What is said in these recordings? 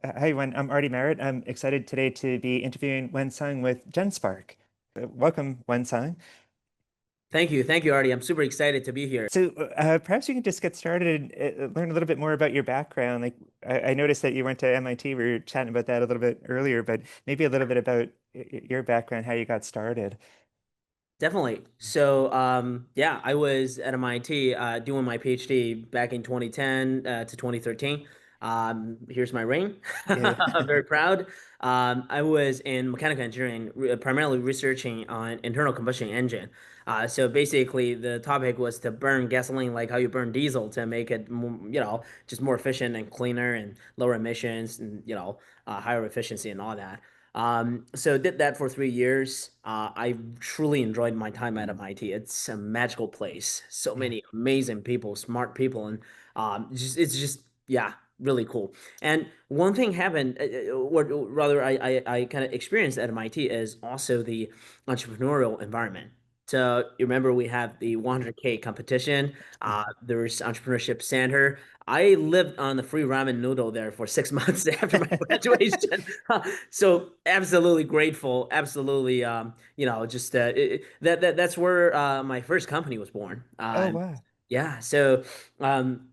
Hi, Wen. I'm Artie Merritt. I'm excited today to be interviewing Wen Sang with Genspark. Welcome, Wen Sang. Thank you, Artie. I'm super excited to be here. Perhaps you can just get started and learn a little bit more about your background. I noticed that you went to MIT. We were chatting about that a little bit earlier, but maybe a little bit about your background, how you got started. Definitely. Yeah, I was at MIT doing my PhD back in 2010 to 2013. Here's my ring. Yeah, I'm very proud. I was in mechanical engineering, primarily researching on internal combustion engine. So basically, the topic was to burn gasoline like how you burn diesel to make it, just more efficient and cleaner and lower emissions and, higher efficiency and all that. So did that for 3 years. I truly enjoyed my time at MIT. It's a magical place. So yeah, many amazing people, smart people, and it's just yeah, really cool. And one thing happened, or rather, I kind of experienced at MIT is also the entrepreneurial environment. So you remember we have the 100K competition. yeah. There's entrepreneurship center. I lived on the free ramen noodle there for 6 months after my graduation. So absolutely grateful, absolutely, just that's where my first company was born. Oh, wow. Yeah, so um,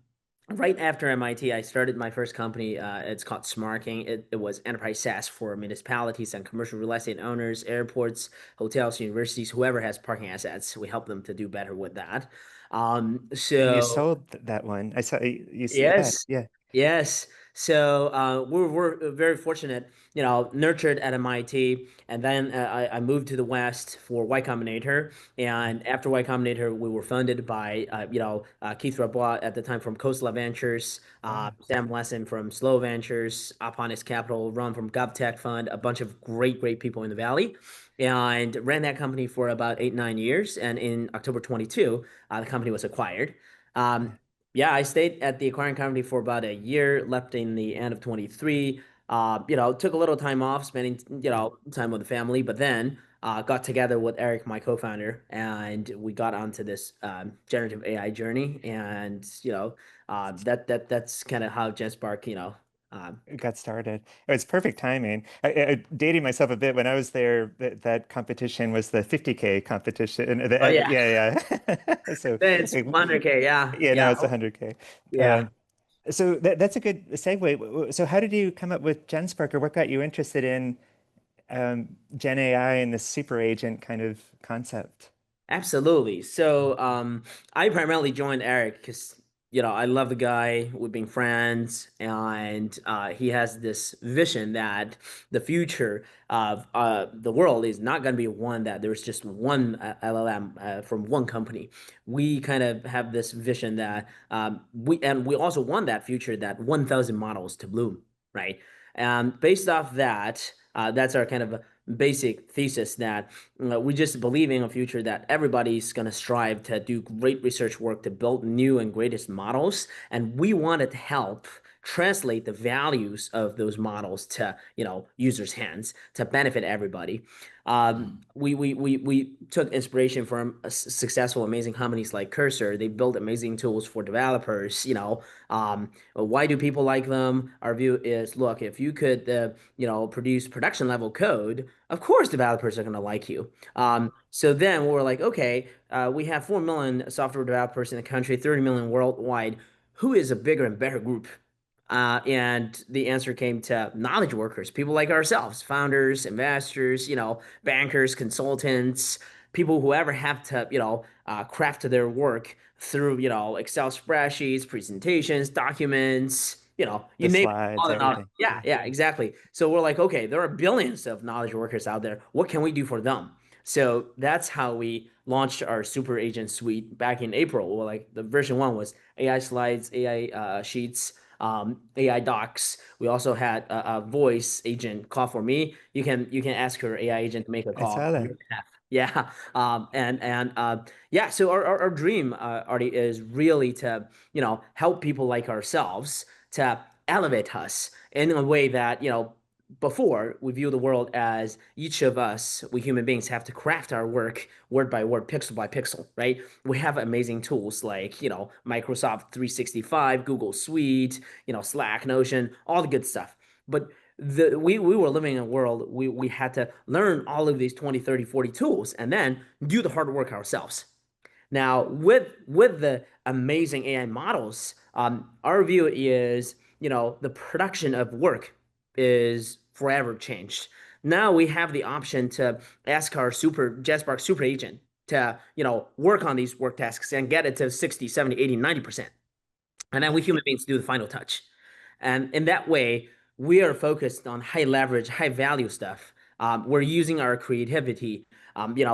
right after MIT, I started my first company. It's called Smarking. It was enterprise SaaS for municipalities and commercial real estate owners, airports, hotels, universities, whoever has parking assets. We help them to do better with that. And you So sold that one. I saw yeah, Yes, yeah. yes. So we're very fortunate, nurtured at MIT, and then I moved to the West for Y Combinator, and after Y Combinator, we were funded by Keith Rabois at the time from Khosla Ventures, Wow. Sam Lesson from Slow Ventures, Aponis Capital, Ron from GovTech Fund, a bunch of great people in the Valley, and ran that company for about 8 9 years, and in October 22, the company was acquired. Um, yeah, I stayed at the acquiring company for about a year, left in the end of 23. Took a little time off, spending, time with the family, but then got together with Eric, my co-founder, and we got onto this generative AI journey. And, that's kind of how JetSpark, um, Got started. It was perfect timing. Dating myself a bit when I was there, that competition was the 50K competition. oh yeah, Yeah, yeah. So, then it's 100K. Yeah, yeah, now yeah, it's 100K. yeah. Um, so that's a good segue. So, how did you come up with GenSpark, or what got you interested in Gen AI and the super agent kind of concept? Absolutely. So, I primarily joined Eric because, I love the guy. We've been friends, and he has this vision that the future of the world is not going to be one that there's just one LLM from one company. We kind of have this vision that we also want that future that 1,000 models to bloom, right? And based off that, that's our kind of basic thesis that we just believe in a future that everybody's going to strive to do great research work to build new and greatest models. And we wanted to help translate the values of those models to, users' hands to benefit everybody. We took inspiration from successful, amazing companies like Cursor. They built amazing tools for developers. Why do people like them? Our view is, look, if you could, produce production level code, of course developers are going to like you. So then we're like, okay, we have 4 million software developers in the country, 30 million worldwide. Who is a bigger and better group? And the answer came to knowledge workers, people like ourselves, founders, investors, bankers, consultants, people who ever have to, craft their work through, Excel spreadsheets, presentations, documents, you The name it, slides, all the knowledge. everything. Yeah, Yeah. yeah, exactly. So we're like, okay, there are billions of knowledge workers out there. What can we do for them? So that's how we launched our super agent suite back in April. Well, like the version one was AI slides, AI sheets, AI docs. We also had a voice agent call for me. You can ask your AI agent to make a I call saw on that. your behalf. Yeah. And yeah. So our dream, Artie, is really to help people like ourselves to elevate us in a way that before we view the world as each of us, we human beings, have to craft our work word by word, pixel by pixel, right? We have amazing tools like, Microsoft 365, Google Suite, Slack, Notion, all the good stuff. But we were living in a world we had to learn all of these 20, 30, 40 tools and then do the hard work ourselves. Now, with the amazing AI models, our view is, the production of work is forever changed. Now we have the option to ask our super Genspark super agent to, work on these work tasks and get it to 60, 70, 80, 90%. And then we human beings do the final touch. And in that way, we are focused on high leverage, high value stuff. We're using our creativity,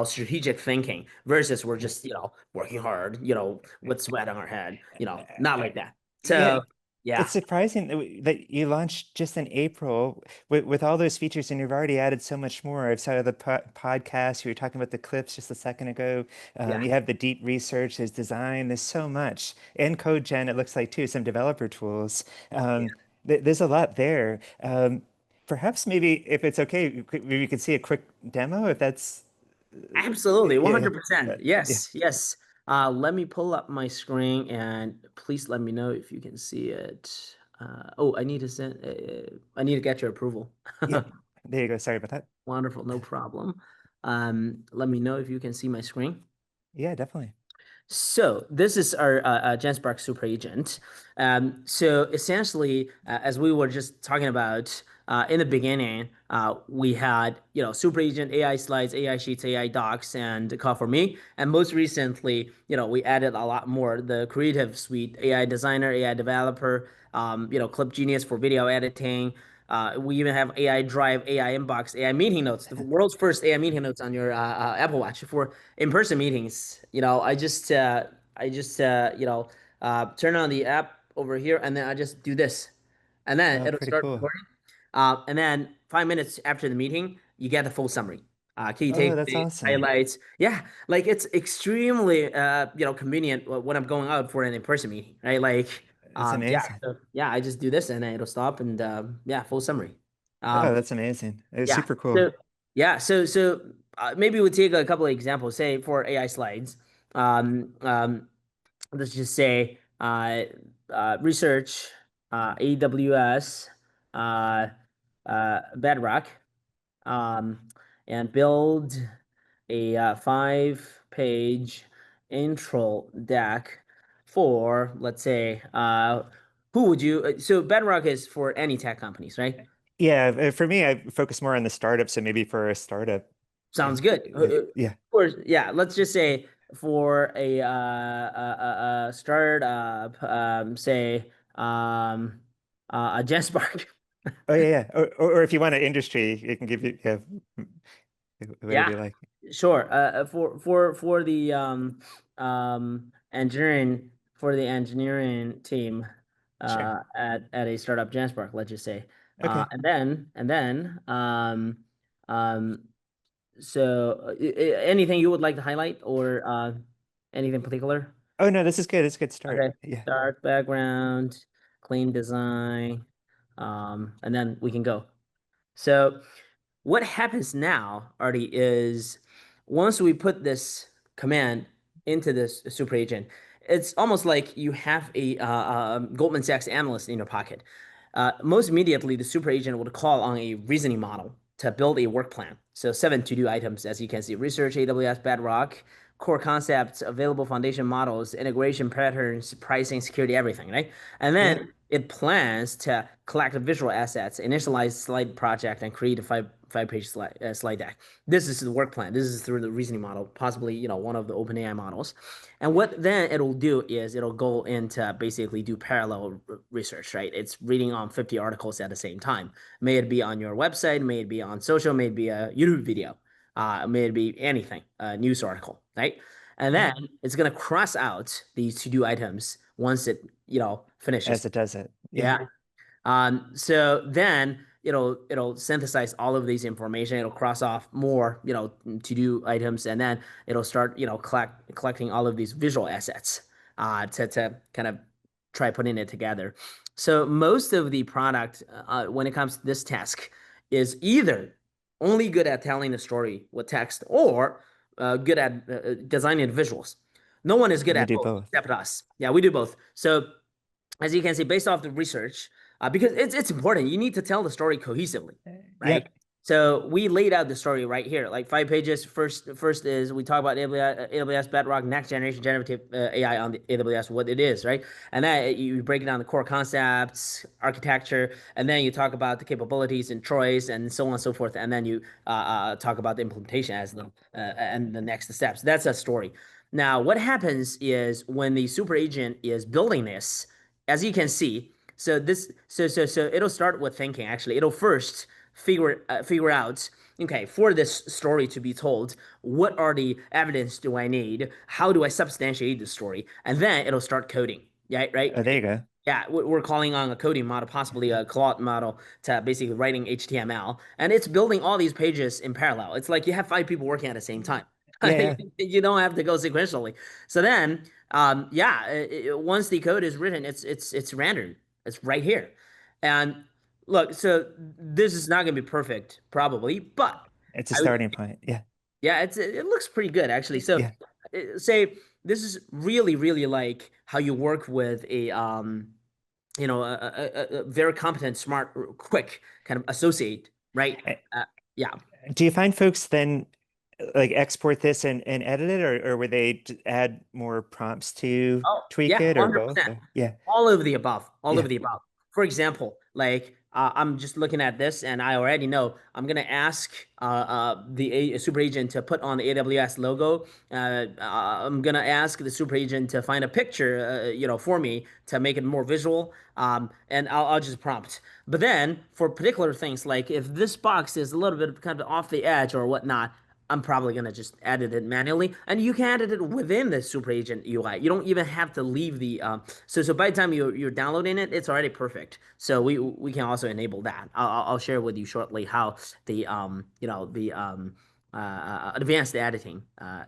strategic thinking versus we're just, working hard, with sweat on our head, not like that. Yeah, So, yeah, it's surprising that you launched just in April with all those features, and you've already added so much more. I've saw the podcast. You were talking about the clips just a second ago. yeah, You have the deep research, there's design, there's so much. And code gen, it looks like too, some developer tools. yeah. There's a lot there. Perhaps maybe if it's okay, maybe we could see a quick demo if that's, Absolutely, yeah, 100%. yeah, Yes, yes. Let me pull up my screen and please let me know if you can see it. Oh, I need to get your approval. yeah. There you go. Sorry about that. Wonderful, no problem. Let me know if you can see my screen. Yeah, definitely. So this is our Genspark super agent. So essentially, as we were just talking about in the beginning, we had super agent, AI slides, AI sheets, AI docs, and Call for Me. And most recently, we added a lot more. The Creative Suite, AI designer, AI developer, Clip Genius for video editing. We even have AI Drive, AI Inbox, AI Meeting Notes, the world's first AI Meeting Notes on your Apple Watch for in-person meetings. I just turn on the app over here, and then I just do this, and then Oh, it'll pretty start cool. recording. And then 5 minutes after the meeting, you get the full summary. Key Oh, that's takeaways, awesome. highlights. Yeah, like it's extremely convenient when I'm going out for an in-person meeting, right? Like, It's yeah, amazing. so, yeah, I just do this, and then it'll stop, and yeah, full summary. Oh, Um, that's amazing. It's yeah. super cool. So yeah. So maybe we'll take a couple of examples. Say for AI slides, um, um, let's just say research AWS Bedrock, um, and build a 5-page intro deck for, let's say, who would you? So Bedrock is for any tech companies, right? Yeah, for me, I focus more on the startup, so maybe for a startup. Sounds good. Of Yeah, course, yeah. Let's just say for a startup, say a JetSpark. oh yeah, yeah. Or if you want an industry, it can give you, yeah, whatever Yeah, you like. sure. For the engineering for the engineering team Sure. at a startup JetSpark, let's just say, Okay. and then um so, anything you would like to highlight or anything particular? Oh no, this is good. It's a good start. Okay. Yeah, Dark background, clean design, and then we can go. So, what happens now, Artie, is once we put this command into this super agent, it's almost like you have a Goldman Sachs analyst in your pocket. Most immediately, the super agent would call on a reasoning model to build a work plan. So 7 to-do items, as you can see: research, AWS, Bedrock, core concepts, available foundation models, integration patterns, pricing, security, everything, right? And yeah, then it plans to collect the visual assets, initialize slide project, and create a five-page slide deck. This is the work plan. This is through the reasoning model, possibly one of the OpenAI models. And what then it'll do is it'll go into basically do parallel research, right? It's reading on 50 articles at the same time. May it be on your website, may it be on social, may it be a YouTube video, may it be anything, a news article, right? And yeah. then it's gonna cross out these to-do items once it, finishes. As it does it. Yeah. Yeah. So then it'll synthesize all of these information. It'll cross off more, to-do items, and then it'll start, collecting all of these visual assets to kind of try putting it together. So most of the product, when it comes to this task, is either only good at telling a story with text or good at designing visuals. No one is good And you at do both both. except us. Yeah, we do both. So as you can see, based off the research, because it's important. You need to tell the story cohesively, right? Yep. So we laid out the story right here, like 5 pages. First is we talk about AWS Bedrock next generation generative AI on the AWS, what it is, right? And then you break down the core concepts, architecture, and then you talk about the capabilities and choice and so on and so forth. And then you talk about the implementation as and the next steps. That's a story. Now, what happens is when the super agent is building this, as you can see, so it'll start with thinking. Actually, it'll first figure out, okay, for this story to be told, what are the evidence do I need? How do I substantiate the story? And then it'll start coding. Yeah, right. Oh, there you go. Yeah, we're calling on a coding model, possibly a Claude model, to basically writing HTML, and it's building all these pages in parallel. It's like you have 5 people working at the same time. Yeah, yeah. You don't have to go sequentially. So then, yeah, once the code is written, it's rendered. It's right here, and look. So this is not going to be perfect, probably, but It's a I would, starting point. Yeah. yeah, it looks pretty good actually. So, Yeah. say this is really like how you work with a a very competent, smart, quick kind of associate, right? Uh, Yeah. Do you find folks then like export this and edit it, or would they add more prompts to Oh, tweak yeah, it, or both? 100%. Or, yeah. All of the above. All of Yeah. the above. For example, like I'm just looking at this and I already know I'm gonna ask the super agent to put on the AWS logo. I'm gonna ask the super agent to find a picture, for me to make it more visual. And I'll just prompt. But then for particular things, like if this box is a little bit kind of off the edge or whatnot, I'm probably gonna just edit it manually, and you can edit it within the Super Agent UI. You don't even have to leave the so by the time you're downloading it, it's already perfect. So we can also enable that. I'll share with you shortly how the advanced editing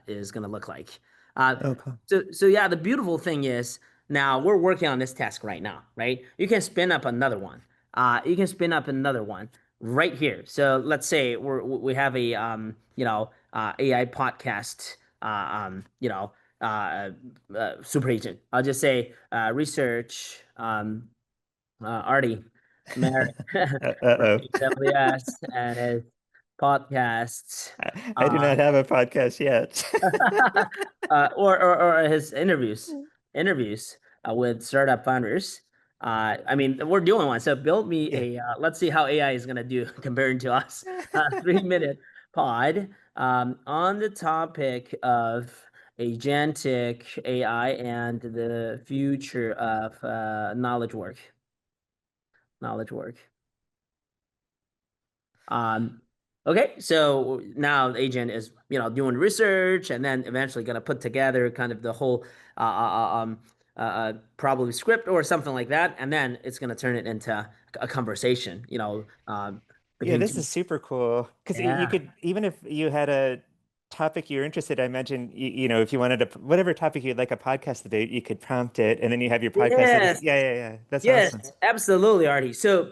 is gonna look like. Uh, Oh, cool. so yeah, the beautiful thing is now we're working on this task right now, right? You can spin up another one. You can spin up another one right here. So let's say we have a AI podcast super agent. I'll just say research Artie Merritt for Uh-oh. AWS and his podcasts. I do Uh, not have a podcast yet. or his interviews with startup founders. I mean, we're doing one. So build me Yeah. let's see how AI is gonna do comparing to us. 3 minute pod on the topic of agentic AI and the future of knowledge work. Knowledge work. Um, okay, so now the agent is, doing research and then eventually going to put together kind of the whole probably script or something like that, and then it's going to turn it into a conversation, Yeah, between this two. is super cool because you Yeah. could, even if you had a topic you're interested, I imagine if you wanted to, whatever topic you'd like a podcast about, you could prompt it and then you have your podcast Yes. yeah, yeah, yeah, that's Yes, awesome. absolutely, Artie. So,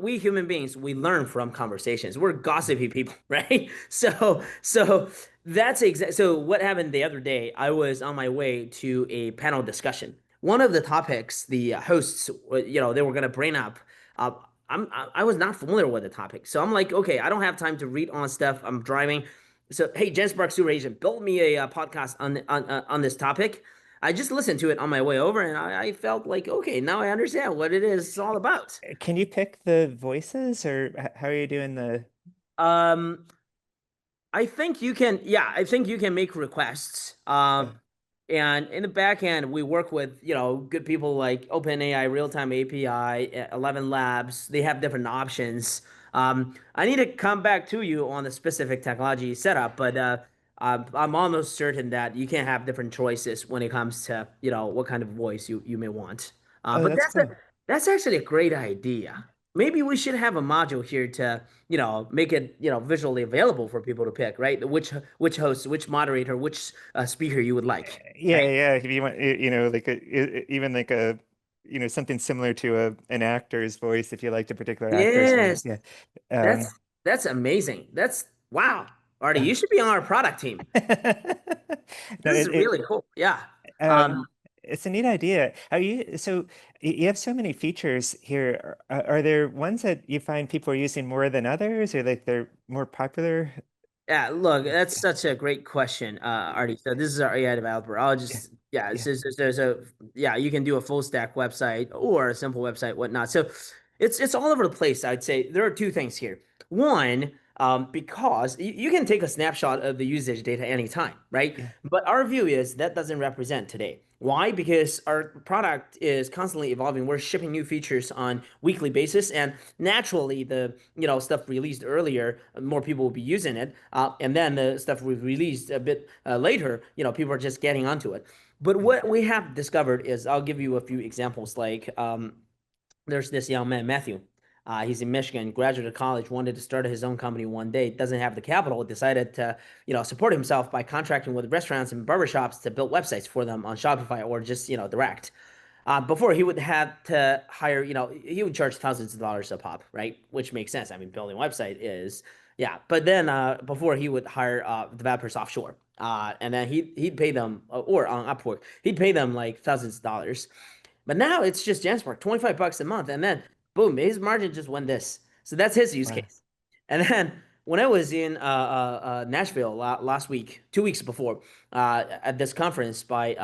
we human beings, we learn from conversations. We're gossipy people, right? So so what happened the other day, I was on my way to a panel discussion. One of the topics the hosts, they were going to bring up, uh, I was not familiar with the topic. So I'm like, okay, I don't have time to read on stuff. I'm driving. So, hey, Genspark Super Agent, build me a podcast on this topic. I just listened to it on my way over, and I felt like, okay, now I understand what it is all about. Can you pick the voices, or how are you doing the Um, I think you can, yeah, I think you can make requests. uh, And in the back end, we work with, good people like OpenAI, Real-Time API, 11 Labs. They have different options. I need to come back to you on the specific technology setup, but I'm almost certain that you can have different choices when it comes to, what kind of voice you may want. oh, But that's cool. that's actually a great idea. Maybe we should have a module here to, make it, visually available for people to pick, right? Which host, which moderator, which speaker you would like, Yeah, right? yeah, if you want like even like a something similar to an actor's voice, if you liked a particular actor's voice. Yes, Yeah. that's um that's amazing. That's wow, Artie, uh, you should be on our product team. no, This is really cool. Yeah. um Um, it's a neat idea. Are you so you have so many features here. Are there ones that you find people are using more than others, or like they're more popular? Yeah, look, that's such a great question, Artie. So this is our AI developer. I'll Yeah, just, yeah, yeah, there's a, yeah, you can do a full stack website or a simple website, whatnot. So it's all over the place. I'd say there are two things here. One, because you can take a snapshot of the usage data anytime, right? yeah, But our view is that doesn't represent today. Why? Because our product is constantly evolving. We're shipping new features on weekly basis, and naturally, the stuff released earlier, more people will be using it, and then the stuff we've released a bit later, people are just getting onto it. But yeah, what we have discovered is, I'll give you a few examples. Like, there's this young man, Matthew. He's in Michigan, graduated college, wanted to start his own company one day, doesn't have the capital, decided to, support himself by contracting with restaurants and barbershops to build websites for them on Shopify or just, direct. Before he would have to hire, he would charge thousands of dollars a pop, right? Which makes sense. I mean, building a website is, yeah. But then before he would hire developers offshore, and then he'd pay them, or on Upwork, he'd pay them like thousands of dollars. But now it's just Genspark, 25 bucks a month, and then boom, his margin just went this. So that's his use wow, case. And then when I was in Nashville last week, 2 weeks before, at this conference by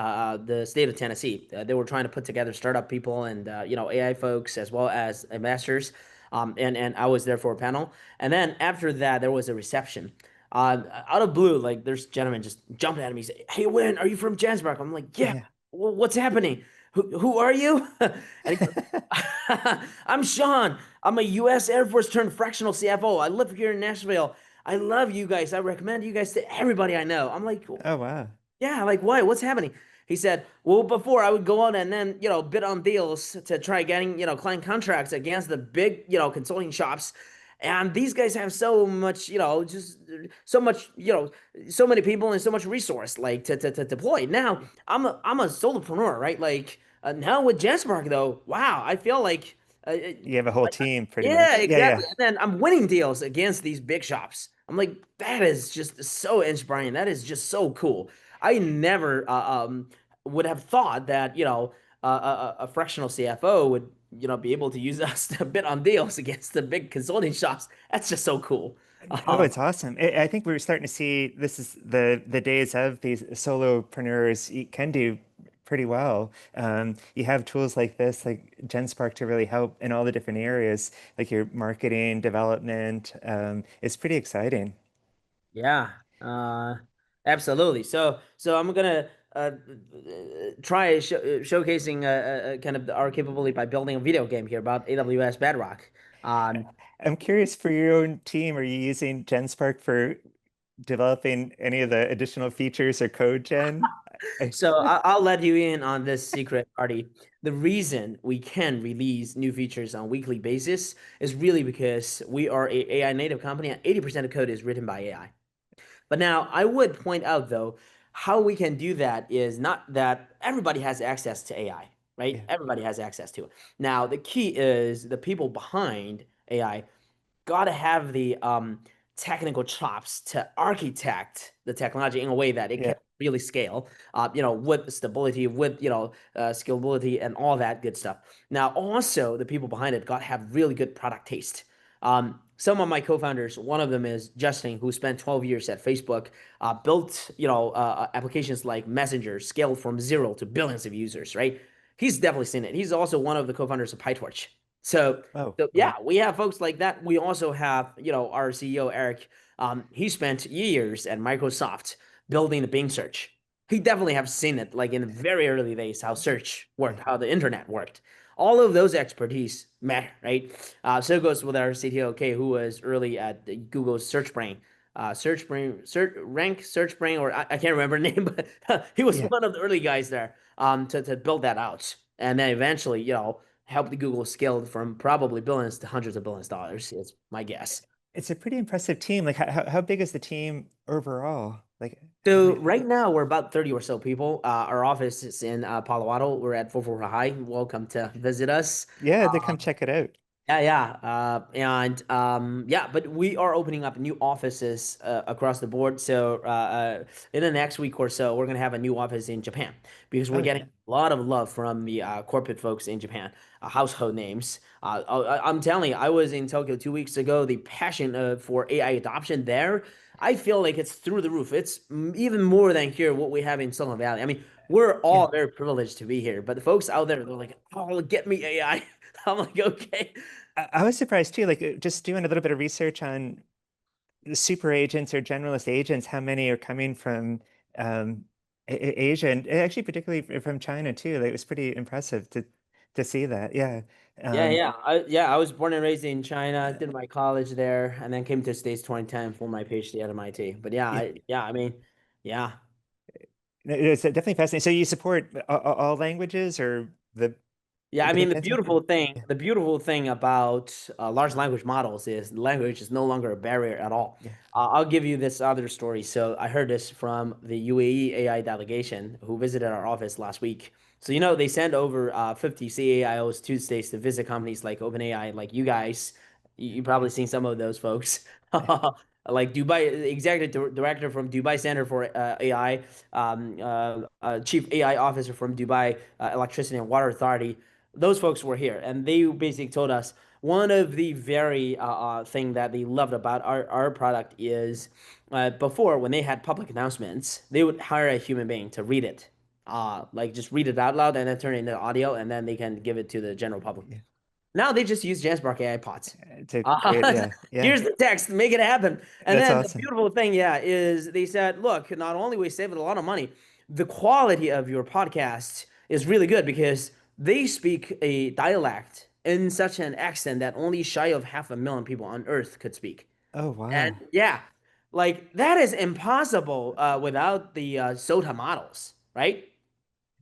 the state of Tennessee, they were trying to put together startup people and AI folks as well as investors, and I was there for a panel. And then after that, there was a reception. Out of blue, like there's a gentleman just jumped at me, say, "Hey, Wen, are you from Jansbach?" I'm like, "Yeah." yeah. Well, what's happening? Who are you? And he goes, I'm Sean. I'm a U.S. Air Force turned fractional CFO. I live here in Nashville. I love you guys. I recommend you guys to everybody I know. I'm like, Oh wow, yeah, like why? What's happening? He said, well, before I would go on and then, bid on deals to try getting, client contracts against the big, consulting shops. And these guys have so much, just so much, so many people and so much resource like to deploy. Now I'm a solopreneur, right? Like now with Jenspark though, wow, I feel like you have a whole team pretty yeah, much. Yeah, exactly. yeah, And then I'm winning deals against these big shops. I'm like, that is just so inspiring. That is just so cool. I never would have thought that, a fractional CFO would, be able to use us to bid on deals against the big consulting shops. That's just so cool. Oh, Um, it's awesome. I think we're starting to see this is the days of these solopreneurs can do pretty well. You have tools like this, like GenSpark, to really help in all the different areas, like your marketing, development. It's pretty exciting. yeah, absolutely. So I'm gonna try showcasing kind of our capability by building a video game here about AWS Bedrock. Um, I'm curious for your own team, are you using GenSpark for developing any of the additional features or code gen? I- So I'll let you in on this secret, Artie. The reason we can release new features on a weekly basis is really because we are a AI native company and 80% of code is written by AI. But now I would point out though, how we can do that is not that everybody has access to AI, right? yeah, Everybody has access to it. Now the key is the people behind AI gotta have the technical chops to architect the technology in a way that it can yeah. really scale, with stability, with scalability, and all that good stuff. Now, also the people behind it got to have really good product taste. Some of my co-founders, one of them is Justin, who spent 12 years at Facebook, built applications like Messenger, scaled from zero to billions of users. Right? He's definitely seen it. He's also one of the co-founders of PyTorch. So Oh, so yeah, wow. we have folks like that. We also have, our CEO Eric. He spent years at Microsoft building the Bing search. He definitely have seen it, like in the very early days, how search worked, Yeah, how the internet worked. All of those expertise matter, right? So it goes with our CTO, K, who was early at the Google's Search Brain, Search Brain, or I can't remember the name, but he was yeah. one of the early guys there, to build that out, and then eventually, helped Google scale from probably billions to hundreds of billions of dollars, is my guess. It's a pretty impressive team. Like, how big is the team overall? Like, how So many? right now we're about 30 or so people. Our office is in Palo Alto. We're at 444 High. Welcome to visit us. Yeah, they come Um, check it out. Yeah, yeah. And yeah, but we are opening up new offices across the board. So in the next week or so, we're gonna have a new office in Japan because we're Oh, getting a lot of love from the corporate folks in Japan, household names. I'm telling you, I was in Tokyo 2 weeks ago. The passion for AI adoption there, I feel like it's through the roof. It's even more than here what we have in Silicon Valley. I mean, we're yeah. all very privileged to be here, but the folks out there, they're like, "Oh, get me AI." I'm like, okay. I was surprised too, like just doing a little bit of research on the super agents or generalist agents, how many are coming from um, Asia and actually particularly from China too. Like, it was pretty impressive to see that. Yeah. Yeah, Um, yeah. I was born and raised in China, did my college there, and then came to the States 2010 for my PhD at MIT. But yeah, yeah. I mean, yeah. No, it's definitely fascinating. So you support all languages or the Yeah, I it mean depends on yeah, the beautiful thing about large language models is language is no longer a barrier at all. yeah, I'll give you this other story. So I heard this from the UAE AI delegation who visited our office last week. So they send over 50 CAIOs to states to visit companies like OpenAI, like you guys. You probably seen some of those folks. Like Dubai executive director from Dubai Center for AI, chief AI officer from Dubai Electricity and Water Authority, those folks were here, and they basically told us one of the very thing that they loved about our product is before when they had public announcements, they would hire a human being to read it, like just read it out loud and then turn it into audio, and then they can give it to the general public. yeah. Now they just use Genspark AI pods. To create, yeah, yeah. Here's the text, make it happen. And That's then the awesome. beautiful thing, yeah, is they said, look, not only we saving a lot of money, the quality of your podcast is really good because they speak a dialect in such an accent that only shy of 500,000 people on Earth could speak. Oh, And wow. yeah, like that is impossible without the SOTA models, right?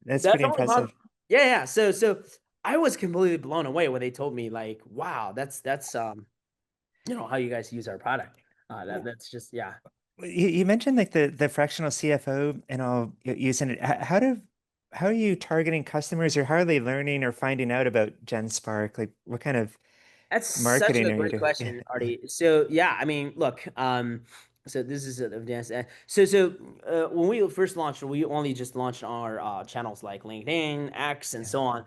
That's That's pretty only possible. impressive. Yeah, yeah. So I was completely blown away when they told me like, wow, that's how you guys use our product. That's just yeah. You mentioned like the fractional CFO and all using it. How are you targeting customers, or how are they learning or finding out about GenSpark? Like, what kind of That's such marketing a are you great doing? Yeah, question, yeah, Artie. So yeah, I mean, look, so this is a dance. So when we first launched, we only just launched our channels like LinkedIn, X, and so on.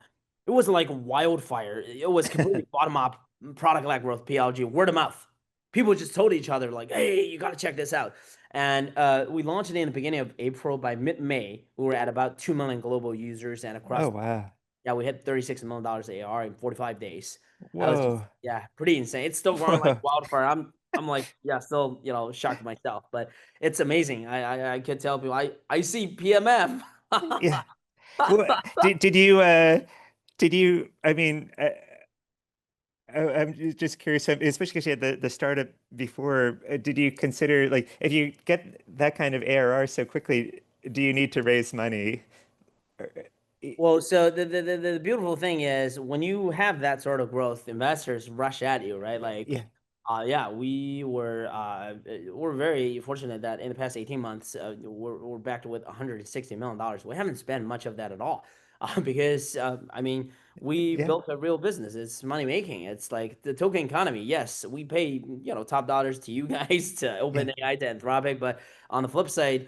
It was like wildfire. It was completely bottom up, product led growth, PLG, word of mouth. People just told each other like, "Hey, you got to check this out." And we launched it in the beginning of April. By mid-May, we were at about 2 million global users, and Oh, across wow. yeah, we hit $36 million AR in 45 days. That was just Whoa. yeah, pretty insane. It's still growing like Whoa. wildfire. I'm like yeah, still shocked myself, but it's amazing. I could tell people I see PMF. Yeah. Well, did you, I mean, I'm just curious, especially because you had the startup before. Did you consider, like, if you get that kind of ARR so quickly, do you need to raise money? Or- Well, so the beautiful thing is when you have that sort of growth, investors rush at you, right? Yeah. Like, yeah, we're very fortunate that in the past 18 months, we're backed with $160 million. We haven't spent much of that at all, because I mean, we Yeah. built a real business. It's money making. It's like the token economy. Yes, we pay top dollars to you guys, to Yeah. OpenAI, to Anthropic, but on the flip side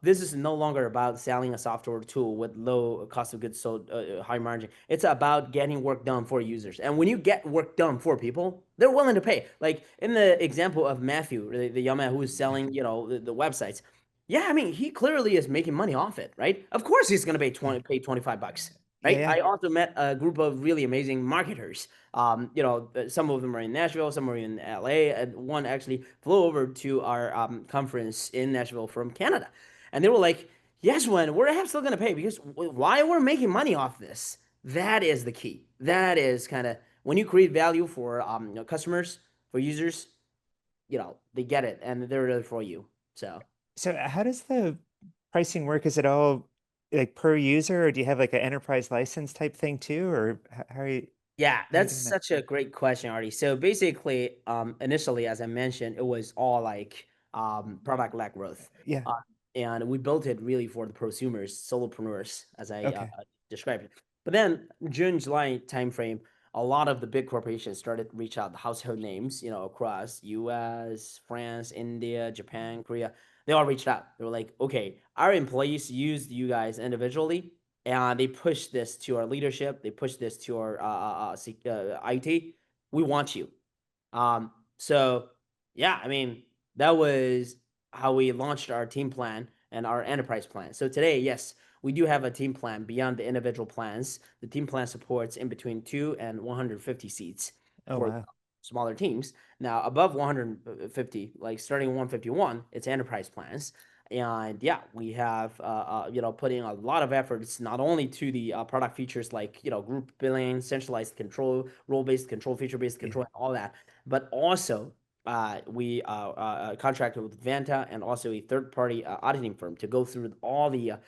this is no longer about selling a software tool with low cost of goods sold, high margin. It's about getting work done for users. And when you get work done for people, they're willing to pay. Like in the example of Matthew, the young man who is Yeah. selling, the websites. Yeah, I mean, he clearly is making money off it, right? Of course he's going to Yeah. pay 25 bucks. Yeah. Right. Yeah. I also met a group of really amazing marketers. Some of them are in Nashville, some are in LA, and one actually flew over to our conference in Nashville from Canada. And they were like, yes, when we're still going to pay because why we're making money off this. That is the key. That is kind of when you create value for customers, for users, they get it and they're there for you. So So how does the pricing work? Is it all like per user, or do you have like an enterprise license type thing too, or yeah, how are you that's doing that? such a great question, Artie. So basically, initially, as I mentioned, it was all like product-led growth. Yeah. Uh, and we built it really for the prosumers, solopreneurs, as I Okay. described it. But then June, July timeframe, a lot of the big corporations started to reach out the household names, across US, France, India, Japan, Korea. They all reached out. They were like, okay, our employees used you guys individually, and they push this to our leadership. They push this to our IT. We want you. So yeah, I mean, that was how we launched our team plan and our enterprise plan. So today, yes, we do have a team plan beyond the individual plans. The team plan supports in between 2 and 150 seats Oh, for wow. smaller teams. Now, above 150, like starting 151, it's enterprise plans. And yeah, we have putting a lot of efforts not only to the product features like group billing, centralized control, role-based control, feature-based Yeah. control, and all that, but also we contracted with Vanta and also a third-party auditing firm to go through all the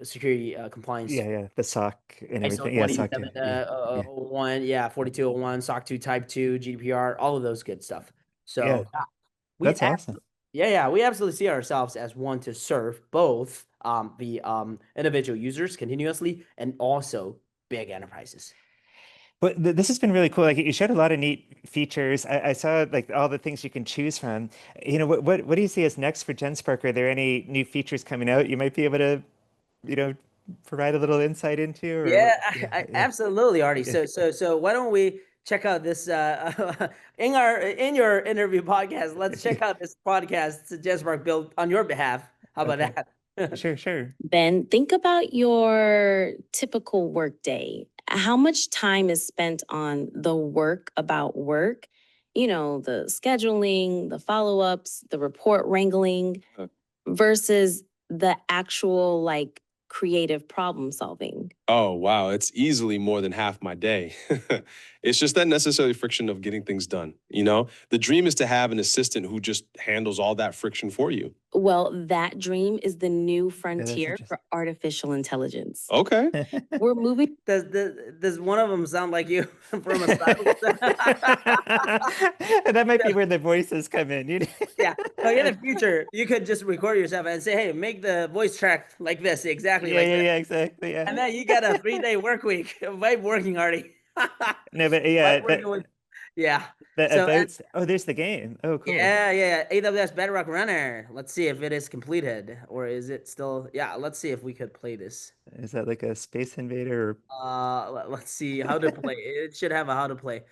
security compliance. Yeah, yeah. The sock and ISO everything. Yeah, sock too. Yeah. Yeah. 27001, yeah, 4201, SOC 2 Type 2, GDPR, all of those good stuff. Yeah. So yeah, we That's awesome. absolutely, yeah, we absolutely see ourselves as one to serve both the individual users continuously and also big enterprises. But this has been really cool. Like you showed a lot of neat features. I saw like all the things you can choose from. What do you see as next for GenSpark? Are there any new features coming out you might be able to, you know, provide a little insight into or Yeah, yeah, yeah. absolutely, Artie. Yeah. So why don't we check out this in your interview podcast? Let's check out this podcast that Jesmark built on your behalf. How about Okay. that? Sure, sure. Ben, think about your typical workday. How much time is spent on the work about work? The scheduling, the follow ups, the report wrangling versus the actual creative problem solving. Oh, wow. It's easily more than half my day. It's just that necessary friction of getting things done. The dream is to have an assistant who just handles all that friction for you. Well, that dream is the new Yeah, that's frontier interesting. for artificial intelligence. Okay. We're moving. Does one of them sound like you from a style? That might be where the voices come in. Yeah. No, in the future, you could just record yourself and say, "Hey, make the voice track like this, exactly Yeah, like yeah, this," yeah, exactly. Yeah. and then you get a 3-day work week. Vibe working, Artie. No, but Vibe yeah, working with, yeah. the So and about oh, there's the game. Oh, cool. yeah. AWS Bedrock Runner. Let's see if it is completed or is it still. Yeah, let's see if we could play this. Is that like a Space Invader Let's see how to play. It should have a how to play.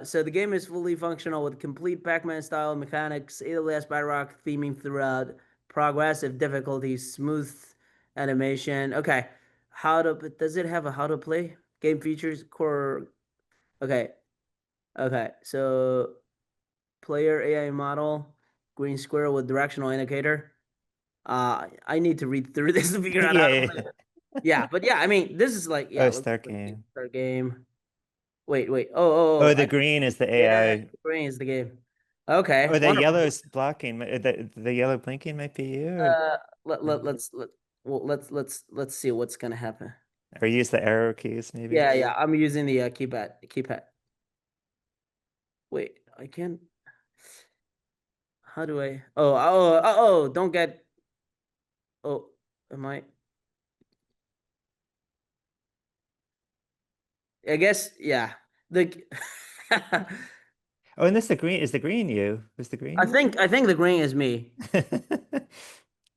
So the game is fully functional with complete Pac-Man style mechanics, AWS Bedrock theming throughout, progressive difficulty, smooth animation. Okay, but does it have a how to play? Game features, core. Okay, okay. So player AI model, green square with directional indicator. I need to read through this to figure out Yeah, how to yeah, play yeah. it. Yeah, but yeah, I mean, this is like, yeah, Oh, let's start game. start game. Wait. Oh, I the green is the Yeah, AI. green is the game. Okay, Oh, the wonderful. yellow's blocking. The yellow blinking might be you, Uh, let, or, let let's let well let's see what's gonna happen. or use the arrow keys maybe. Yeah, I'm using the keypad. Wait, I can't. How do I? Don't get. Oh, am I? I guess yeah. The Oh, and this the green is the green you? Is the green you? I think the green is me.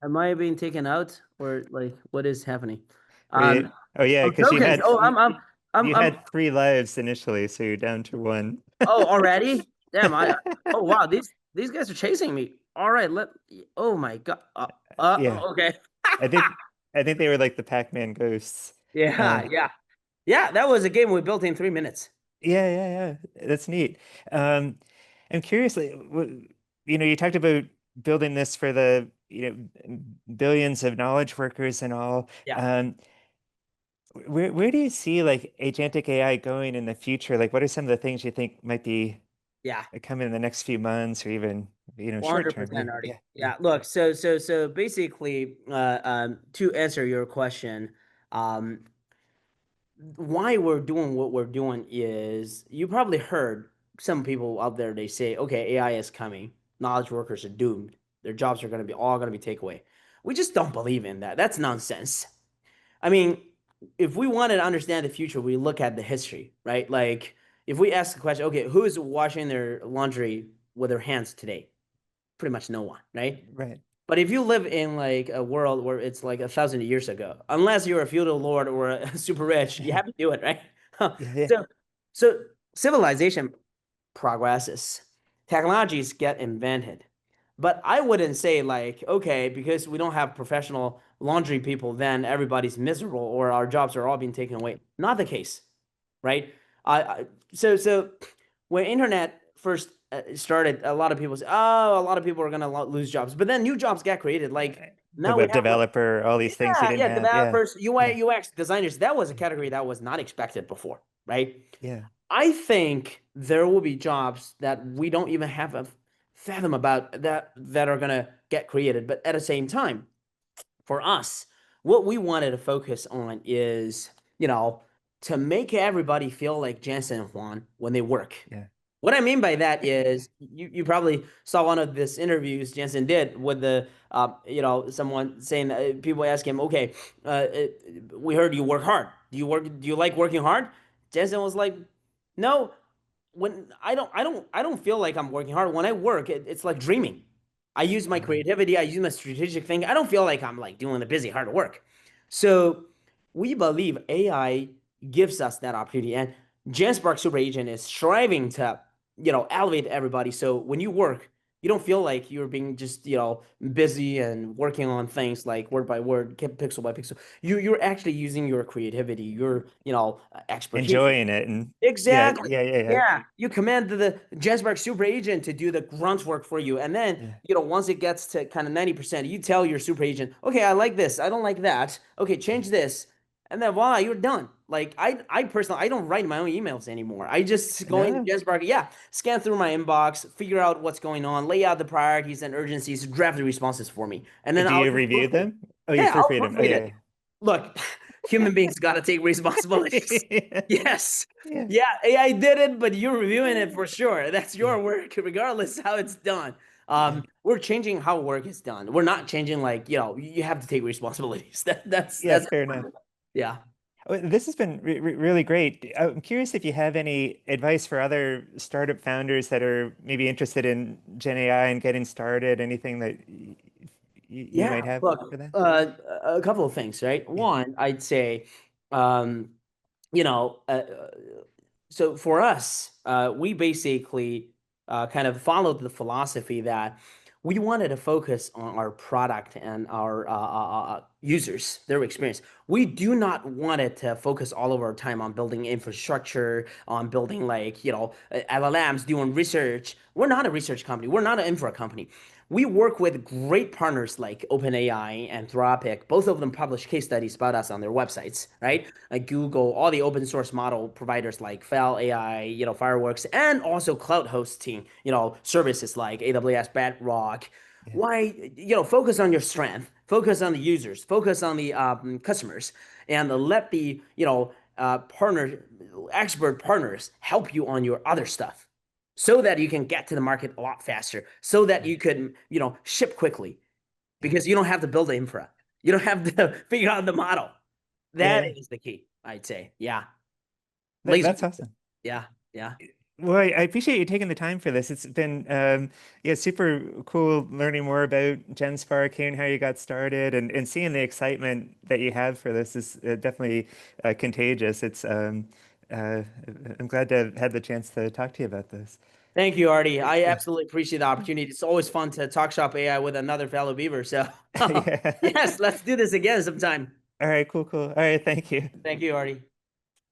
Am I being taken out or like what is happening? Wait. Oh yeah, Oh, because tokens. Oh, you I'm. had 3 lives initially, so you're down to one. Oh, already? Damn, oh wow, these guys are chasing me. All right, oh my God. Yeah, Okay. I think I think they were like the Pac-Man ghosts. Yeah, Um, yeah. Yeah, that was a game we built in 3 minutes. yeah, yeah, yeah. That's neat. Um, I'm curious, like, you talked about building this for the, billions of knowledge workers and all. Yeah, Where do you see like agentic AI going in the future? Like, what are some of the things you think might be yeah. coming in the next few months or even, short term? Yeah, 100% yeah, already. yeah, Yeah, look, so basically, to answer your question, um, why we're doing what we're doing is you probably heard some people out there they say, okay, AI is coming, knowledge workers are doomed, their jobs are going to be taken away. We just don't believe in that. That's nonsense. I mean, if we wanted to understand the future, we look at the history, right? Like if we ask the question, okay, who is washing their laundry with their hands today? Pretty much no one, right? Right. But if you live in like a world where it's like 1,000 years ago, unless you're a feudal lord or a super rich, you have to do it, right? Yeah, yeah, So, so civilization progresses, technologies get invented, but I wouldn't say like, okay, because we don't have professional laundry people, then everybody's miserable or our jobs are all being taken away. Not the case, right? So when internet first started, a lot of people say, oh, a lot of people are gonna lose jobs, but then new jobs get created. Like the now we web have like, developer, all these things you yeah, didn't yeah, have. Yeah, developers, UI, yeah, UX designers. That was a category that was not expected before, right? yeah, I think there will be jobs that we don't even have a fathom about that are gonna get created. But at the same time, for us, what we wanted to focus on is, to make everybody feel like Jansen and Juan when they work. yeah. What I mean by that is you probably saw one of this interviews Jansen did with the someone saying people ask him, okay, we heard you work hard. Do you like working hard? Jansen was like, no, when I don't feel like I'm working hard. When I work, it's like dreaming. I use my creativity, I use my strategic thing. I don't feel like I'm like doing the busy hard work. So we believe AI gives us that opportunity. And Genspark Super Agent is striving to, elevate everybody. So when you work, you don't feel like you're being just, busy and working on things like word by word, pixel by pixel. You're actually using your creativity, your, expertise. Enjoying it, and yeah, Exactly. yeah, yeah, yeah, Yeah. You command the Genspark super agent to do the grunt work for you. And then, yeah. once it gets to kind of 90%, you tell your super agent, okay, I like this. I don't like that. Okay, change this. And then voila, you're done. Like I personally, I don't write my own emails anymore. I just go into No, Genspark, yeah, scan through my inbox, figure out what's going on, lay out the priorities and urgencies, draft the responses for me. And then do I'll you just review proofread it. them? Oh, you Yeah, I'll proofread them. Oh, proofread it. yeah, Look, human beings got to take responsibilities. yeah, Yes. yeah, Yeah, AI did it, but you're reviewing it for sure. That's yeah, your work, regardless how it's done. yeah, We're changing how work is done. We're not changing like, you have to take responsibilities. yeah. That's Fair enough. yeah. Well, this has been really great. I'm curious if you have any advice for other startup founders that are maybe interested in Gen AI and getting started. Anything that you Yeah, might have look, for that? a couple of things, right? Yeah, One, I'd say, um, you know, uh, uh, so for us, we basically kind of followed the philosophy that we wanted to focus on our product and our users, their experience. We do not want it to focus all of our time on building infrastructure, on building like, LLMs, doing research. We're not a research company. We're not an infra company. We work with great partners like OpenAI, Anthropic. Both of them publish case studies about us on their websites, right? Like Google, all the open source model providers like Fel AI, Fireworks, and also cloud hosting, services like AWS Bedrock. yeah, Why, focus on your strength, focus on the users, focus on the customers, and let the, partner, expert partners help you on your other stuff so that you can get to the market a lot faster, so that yeah, you can, ship quickly yeah, because you don't have to build the infra. You don't have to figure out the model. yeah, That yeah. is the key, I'd say. Yeah. Laser. That's awesome. Yeah. Yeah. Well, I appreciate you taking the time for this. It's been yeah, super cool learning more about GenSpark, hearing how you got started, and seeing the excitement that you have for this is definitely contagious. It's uh, I'm glad to have had the chance to talk to you about this. Thank you, Artie. I Yeah, absolutely appreciate the opportunity. It's always fun to talk shop AI with another fellow beaver. So, yeah. yes, let's do this again sometime. All right, cool, cool. All right, thank you. Thank you, Artie.